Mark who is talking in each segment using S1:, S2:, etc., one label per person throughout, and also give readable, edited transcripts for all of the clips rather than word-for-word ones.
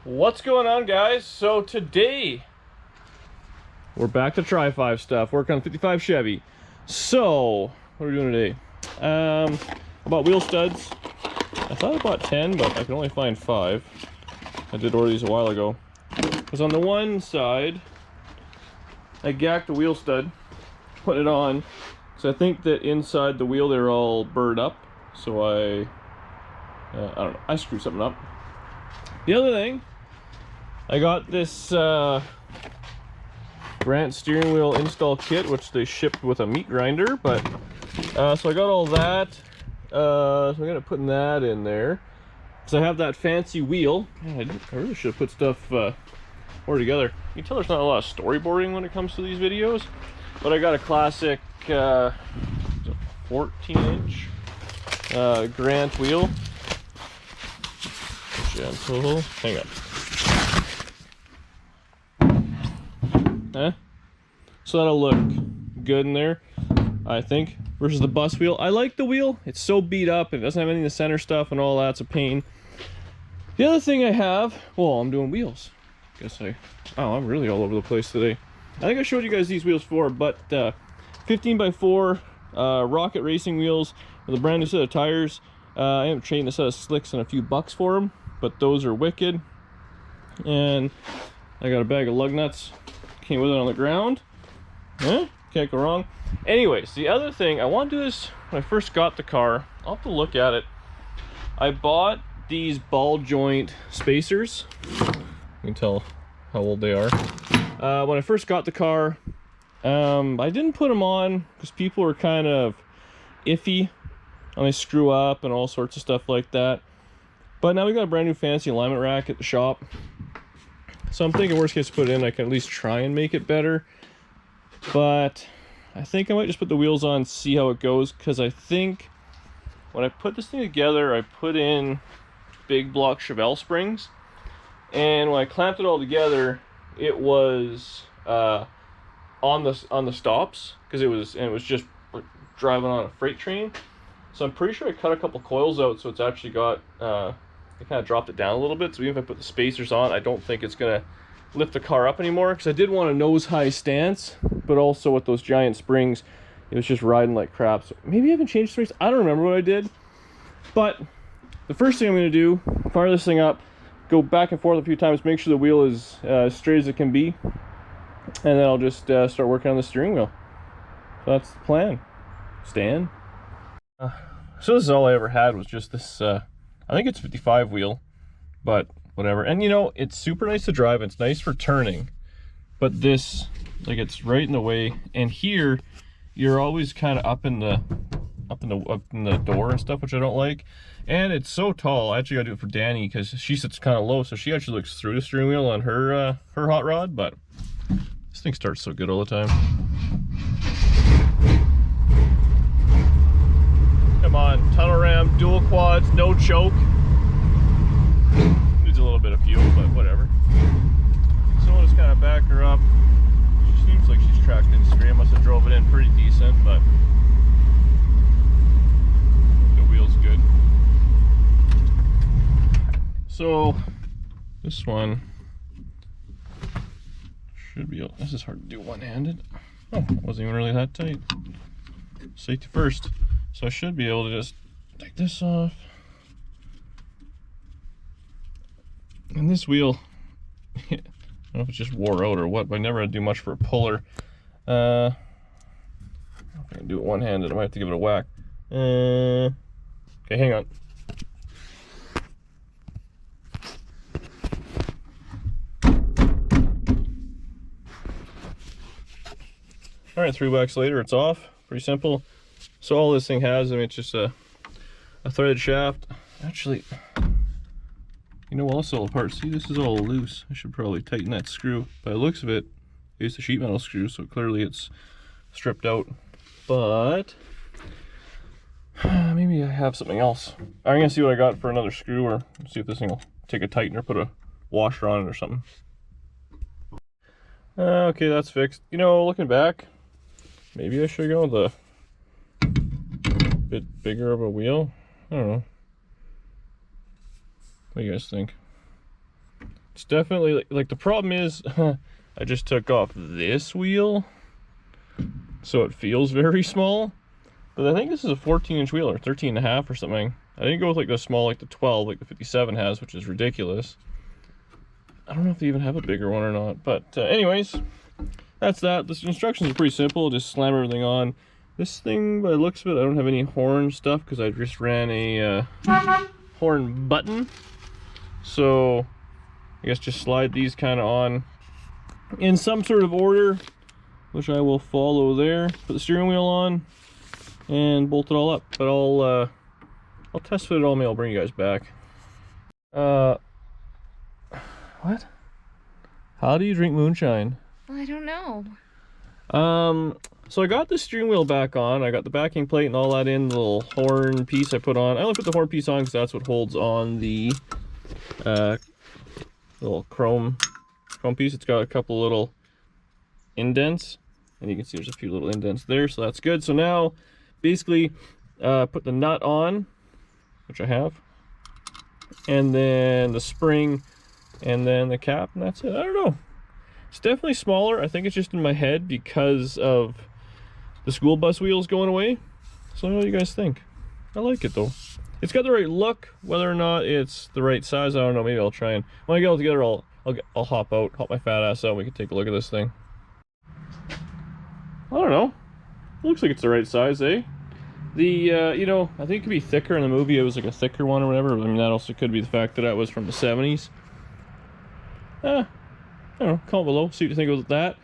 S1: What's going on, guys? So today we're back to Try 5 stuff, working on 55 Chevy. So what are we doing today? I bought wheel studs. I thought I bought 10, but I can only find 5. I did order these a while ago. Because on the one side I gacked the wheel stud, put it on, so I think that inside the wheel they're all burred up, so I don't know, I screwed something up. The other thing, I got this Grant steering wheel install kit, which they shipped with a meat grinder, but so I got all that. So I'm gonna put that in there. So I have that fancy wheel. Man, I really should have put stuff more together. You can tell there's not a lot of storyboarding when it comes to these videos, but I got a classic 14-inch Grant wheel. Gentle. Hang on. So that'll look good in there, I think, versus the bus wheel. I like the wheel. It's so beat up. It doesn't have any of the center stuff and all that's a pain. The other thing I have, well, I'm doing wheels. I'm really all over the place today. I think I showed you guys these wheels before, but 15x4 Rocket Racing wheels with a brand new set of tires. I am trading a set of slicks and a few bucks for them, but those are wicked. And I got a bag of lug nuts. Came with it on the ground. Can't go wrong. Anyways, the other thing I want to do is, when I first got the car, I'll have to look at it. I bought these ball joint spacers. You can tell how old they are. When I first got the car, I didn't put them on because people were kind of iffy and they screw up and all sorts of stuff like that. But now we got a brand new fancy alignment rack at the shop. So I'm thinking worst case to put it in, I can at least try and make it better. But I think I might just put the wheels on, see how it goes, because I think when I put this thing together, I put in big block Chevelle springs. And when I clamped it all together, it was on the stops, because it was just driving on a freight train. So I'm pretty sure I cut a couple coils out, so it's actually got I kind of dropped it down a little bit, so even if I put the spacers on, I don't think it's gonna lift the car up anymore, because I did want a nose high stance, but also with those giant springs it was just riding like crap. So maybe I haven't changed springs, I don't remember what I did. But the first thing I'm going to do, fire this thing up, go back and forth a few times, make sure the wheel is as straight as it can be, and then I'll just start working on the steering wheel. So that's the plan. Stan. So this is all I ever had, was just this I think it's 55 wheel, but whatever. And you know, it's super nice to drive, it's nice for turning, but this, like, it's right in the way, and here you're always kind of up in the door and stuff, which I don't like. And it's so tall. I actually gotta do it for Danny because she sits kind of low, so she actually looks through the steering wheel on her her hot rod. But this thing starts so good all the time. Come on, tunnel ram, dual quads, no choke. Needs a little bit of fuel, but whatever. So we'll just kind of back her up. She seems like she's tracked in screen. I must have drove it in pretty decent, but the wheel's good. So this one should be, this is hard to do one-handed. Oh, it wasn't even really that tight. Safety first. So I should be able to just take this off. And this wheel, I don't know if it just wore out or what, but I never had to do much for a puller. I don't know if I can do it one-handed. I might have to give it a whack. Okay, hang on. All right, 3 whacks later, it's off. Pretty simple. So all this thing has, I mean, it's just a threaded shaft. Actually, you know, also apart. See, this is all loose. I should probably tighten that screw. By the looks of it, it's a sheet metal screw, so clearly it's stripped out. But maybe I have something else. I'm gonna see what I got for another screw, or see if this thing will take a tightener, put a washer on it or something. Okay, that's fixed. You know, looking back, maybe I should go with a bit bigger of a wheel. I don't know. What do you guys think? It's definitely like the problem is I just took off this wheel, so it feels very small. But I think this is a 14-inch wheel or 13 and a half or something. I didn't go with like the small, like the 12, like the 57 has, which is ridiculous. I don't know if they even have a bigger one or not. But anyways, that's that. The instructions are pretty simple. Just slam everything on. This thing, by the looks of it, I don't have any horn stuff because I just ran a horn button. So I guess just slide these kind of on in some sort of order, which I will follow there. Put the steering wheel on and bolt it all up. But I'll test fit it all, I'll bring you guys back. What? How do you drink moonshine?
S2: I don't know.
S1: So I got the steering wheel back on. I got the backing plate and all that in, the little horn piece I put on. I only put the horn piece on because that's what holds on the little chrome piece. It's got a couple little indents, and you can see there's a few little indents there, so that's good. So now, basically, put the nut on, which I have, and then the spring, and then the cap, and that's it. I don't know. It's definitely smaller. I think it's just in my head because of the school bus wheels going away. So I don't know what you guys think. I like it though. It's got the right look. Whether or not it's the right size, I don't know. Maybe I'll try and when I get all together, I'll hop my fat ass out and we can take a look at this thing. I don't know. It looks like it's the right size, eh? The you know, I think it could be thicker in the movie. It was like a thicker one or whatever. I mean, that also could be the fact that it was from the 70s. I don't know, comment below, see what you think about that.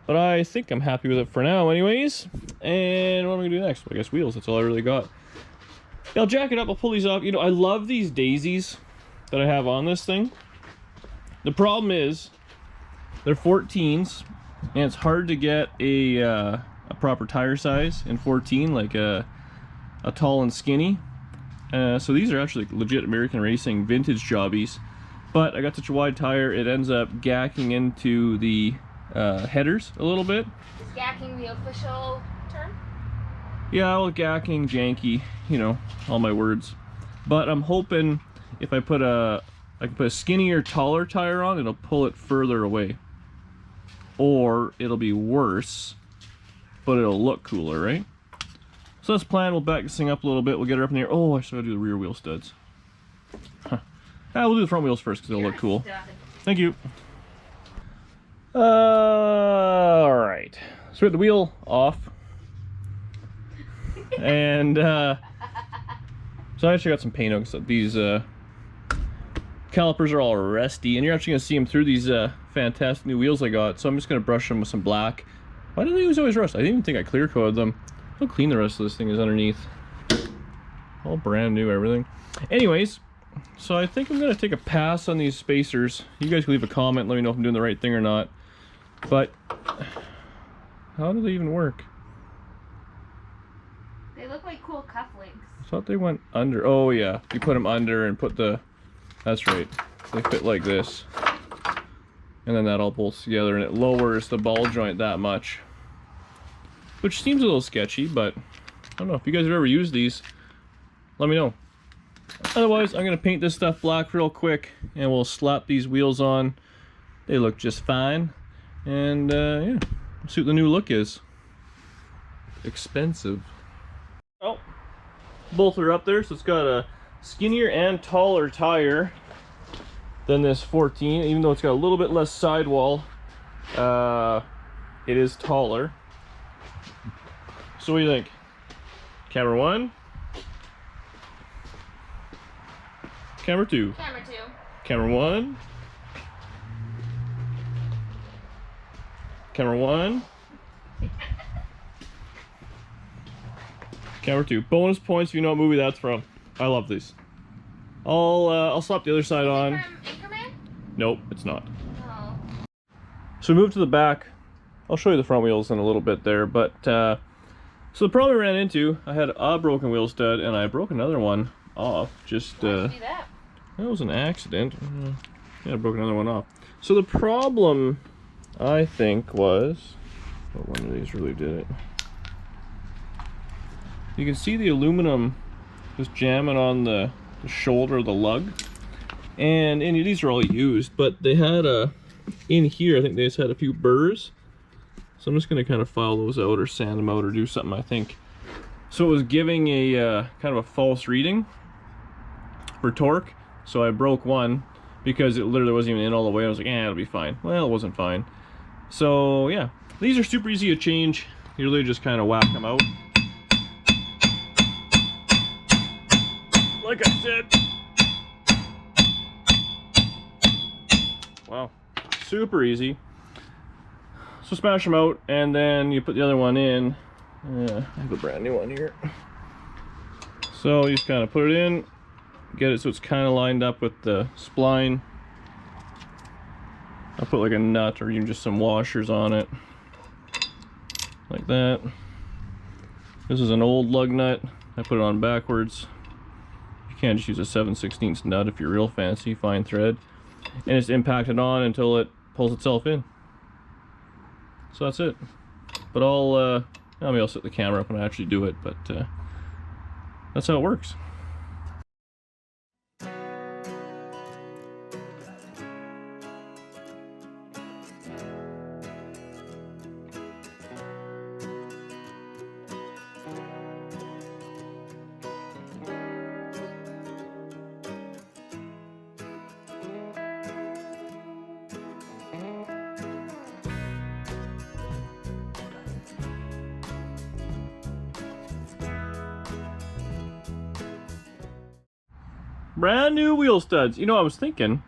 S1: But I think I'm happy with it for now anyways. And what am I gonna do next? Well, I guess wheels, that's all I really got. Yeah, I'll jack it up, I'll pull these off. You know, I love these daisies that I have on this thing. The problem is, they're 14s, and it's hard to get a proper tire size in 14, like a tall and skinny. So these are actually legit American racing vintage jobbies. But I got such a wide tire, it ends up gacking into the headers a little bit.
S2: Is gacking the official term?
S1: Yeah, well, gacking, janky, you know, all my words. But I'm hoping if I can put a skinnier, taller tire on, it'll pull it further away. Or it'll be worse, but it'll look cooler, right? So that's the plan. We'll back this thing up a little bit. We'll get her up in the air. Oh, I still gotta do the rear wheel studs. Huh. We'll do the front wheels first because they'll look cool. Thank you. Alright. So we have the wheel off. And so I actually got some paint on because these calipers are all rusty. And you're actually going to see them through these fantastic new wheels I got. So I'm just going to brush them with some black. Why do they always rust? I didn't even think I clear coated them. Look how clean the rest of this thing is underneath. All brand new, everything. Anyways. So I think I'm going to take a pass on these spacers. You guys can leave a comment, let me know if I'm doing the right thing or not. But, how do they even work?
S2: They look like cool cufflinks.
S1: I thought they went under. Oh yeah, you put them under and put the... That's right. They fit like this. And then that all bolts together and it lowers the ball joint that much. Which seems a little sketchy, but I don't know. If you guys have ever used these, let me know. Otherwise, I'm going to paint this stuff black real quick and we'll slap these wheels on. They look just fine. And yeah, see what the new look is. Expensive. Oh, both are up there, so it's got a skinnier and taller tire than this 14. Even though it's got a little bit less sidewall, it is taller. So what do you think? Camera 1? Camera 2.
S2: Camera 2.
S1: Camera 1. Camera 1. Camera 2. Bonus points if you know what movie that's from. I love these. I'll slap the other side on.
S2: Anchorman?
S1: Nope, it's not.
S2: Oh.
S1: So we move to the back. I'll show you the front wheels in a little bit there, but so the problem I ran into, I had a broken wheel stud and I broke another one off. Just
S2: Why'd you do that?
S1: That was an accident. Yeah, I broke another one off. So the problem, I think, was... Oh, one of these really did it. You can see the aluminum just jamming on the shoulder of the lug. And these are all used, but they had in here, I think they just had a few burrs. So I'm just gonna kind of file those out or sand them out or do something, I think. So it was giving a kind of a false reading for torque. So I broke one because it literally wasn't even in all the way. I was like, it'll be fine. Well, it wasn't fine. So yeah, these are super easy to change. You literally just kind of whack them out. Like I said. Wow, super easy. So smash them out, and then you put the other one in. I have a brand new one here. So you just kind of put it in, get it so it's kind of lined up with the spline. I'll put like a nut or even just some washers on it, like that. This is an old lug nut. I put it on backwards. You can't just use a 7/16 nut if you're real fancy, fine thread. And it's impacted on until it pulls itself in. So that's it. But maybe I'll set the camera up when I actually do it, but that's how it works. Brand new wheel studs. You know, I was thinking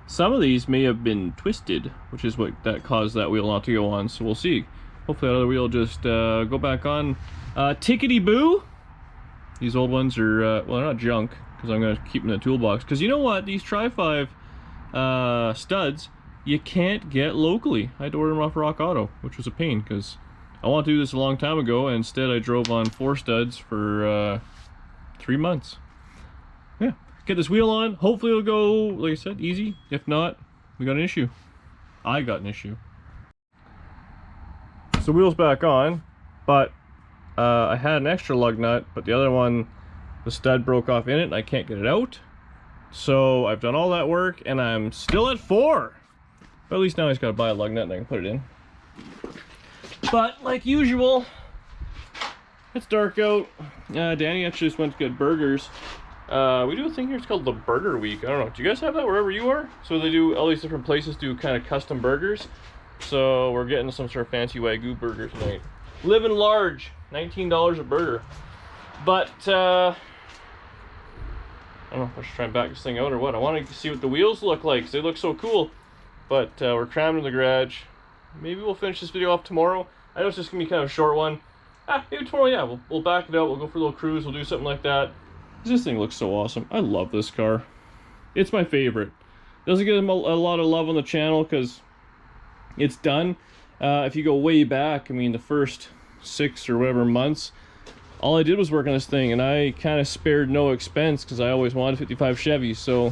S1: some of these may have been twisted, which is what that caused that wheel not to go on. So we'll see. Hopefully that other wheel just go back on. Tickety boo. These old ones are well, they're not junk because I'm gonna keep them in the toolbox. Because you know what, these Tri-5 studs you can't get locally. I had to order them off Rock Auto, which was a pain because I wanted to do this a long time ago, and instead I drove on 4 studs for 3 months. Yeah. Get this wheel on. Hopefully it'll go, like I said, easy. If not, we got an issue. I got an issue. So wheel's back on, but I had an extra lug nut, but the other one, the stud broke off in it and I can't get it out. So I've done all that work and I'm still at 4. But at least now I just gotta buy a lug nut and I can put it in. But like usual, it's dark out. Danny actually just went to get burgers. We do a thing here, it's called the Burger Week. I don't know, do you guys have that wherever you are? So they do, all these different places do kind of custom burgers. So we're getting some sort of fancy Wagyu burger tonight. Living large, $19 a burger. But, I don't know if I should try and back this thing out or what. I want to see what the wheels look like, because they look so cool. But we're crammed in the garage. Maybe we'll finish this video off tomorrow. I know it's just going to be kind of a short one. Maybe tomorrow, yeah, we'll back it out, we'll go for a little cruise, we'll do something like that. This thing looks so awesome. I love this car. It's my favorite. Doesn't get a lot of love on the channel because it's done. If you go way back, I mean the first 6 or whatever months, all I did was work on this thing, and I kind of spared no expense because I always wanted 55 Chevy. So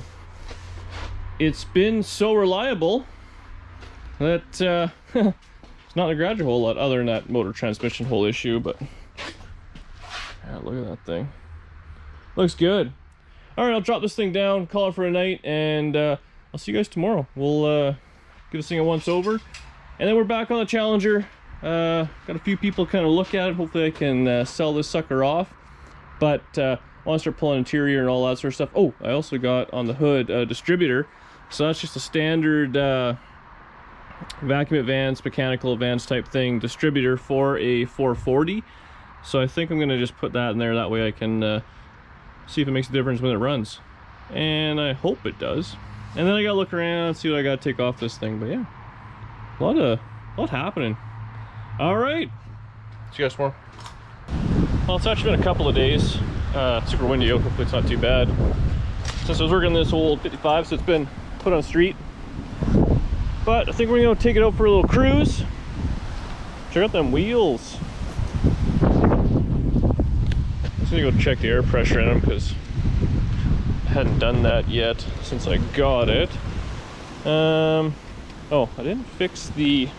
S1: it's been so reliable that it's not in the garage a whole lot other than that motor transmission whole issue. But yeah, look at that thing. Looks good. All right, I'll drop this thing down, call it for a night, and I'll see you guys tomorrow. We'll give this thing a once over, and then we're back on the Challenger. Got a few people kind of look at it. Hopefully I can sell this sucker off. But I want to start pulling interior and all that sort of stuff. Oh, I also got on the hood a distributor. So that's just a standard vacuum advance, mechanical advance type thing distributor for a 440. So I think I'm going to just put that in there. That way I can see if it makes a difference when it runs. And I hope it does. And then I gotta look around, see what I gotta take off this thing. But yeah, a lot happening. All right, see you guys tomorrow. Well, it's actually been a couple of days. It's super windy out, hopefully it's not too bad. Since I was working on this old 55, so it's been put on the street. But I think we're gonna take it out for a little cruise. Check out them wheels. I'm gonna go check the air pressure in them because I hadn't done that yet since I got it. Oh, I didn't fix the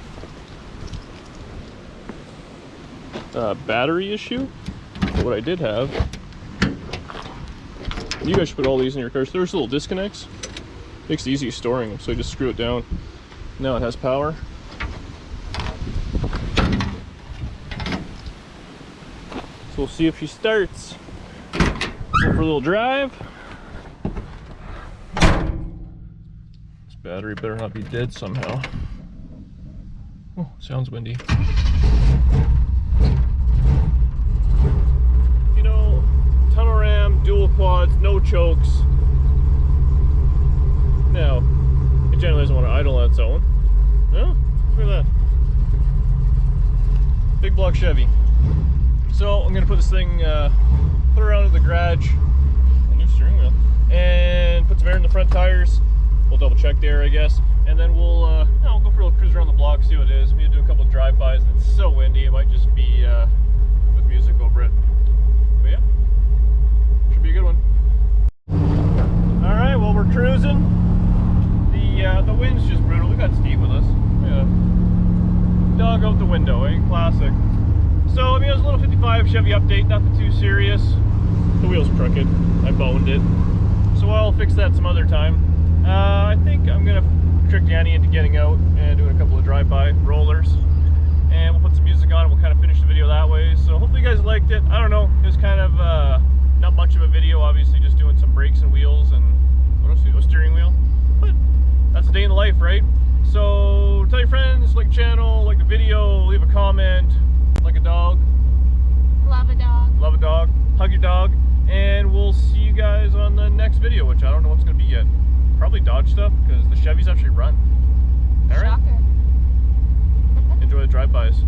S1: battery issue. But what I did have, you guys should put all these in your cars. There's little disconnects. Makes it easy storing them, so you just screw it down. Now it has power. So we'll see if she starts. Go for a little drive. This battery better not be dead somehow. Oh, sounds windy. You know, tunnel ram, dual quads, no chokes. Now, it generally doesn't want to idle on its own. No? Look at that. Big block Chevy. So I'm gonna put this thing, put it around in the garage, a new steering wheel, and put some air in the front tires. We'll double check the air, I guess, and then we'll go for a little cruise around the block, see what it is. Maybe do a couple of drive-bys. It's so windy, it might just be with music over it. But yeah, should be a good one. All right, well we're cruising. The wind's just brutal. We got Steve with us. Yeah. Dog out the window, eh? Classic. So, I mean, it was a little 55 Chevy update, nothing too serious. The wheel's crooked. I boned it. So I'll fix that some other time. I think I'm going to trick Danny into getting out and doing a couple of drive-by rollers. And we'll put some music on and we'll kind of finish the video that way. So hopefully you guys liked it. I don't know. It was kind of not much of a video, obviously, just doing some brakes and wheels and what else? A steering wheel. But that's a day in the life, right? So tell your friends, like the channel, like the video, leave a comment. Like a dog.
S2: Love a dog.
S1: Love a dog. Hug your dog. And we'll see you guys on the next video, which I don't know what's going to be yet. Probably Dodge stuff, because the Chevys actually run. All right.
S2: Shocker.
S1: Enjoy the drive-bys.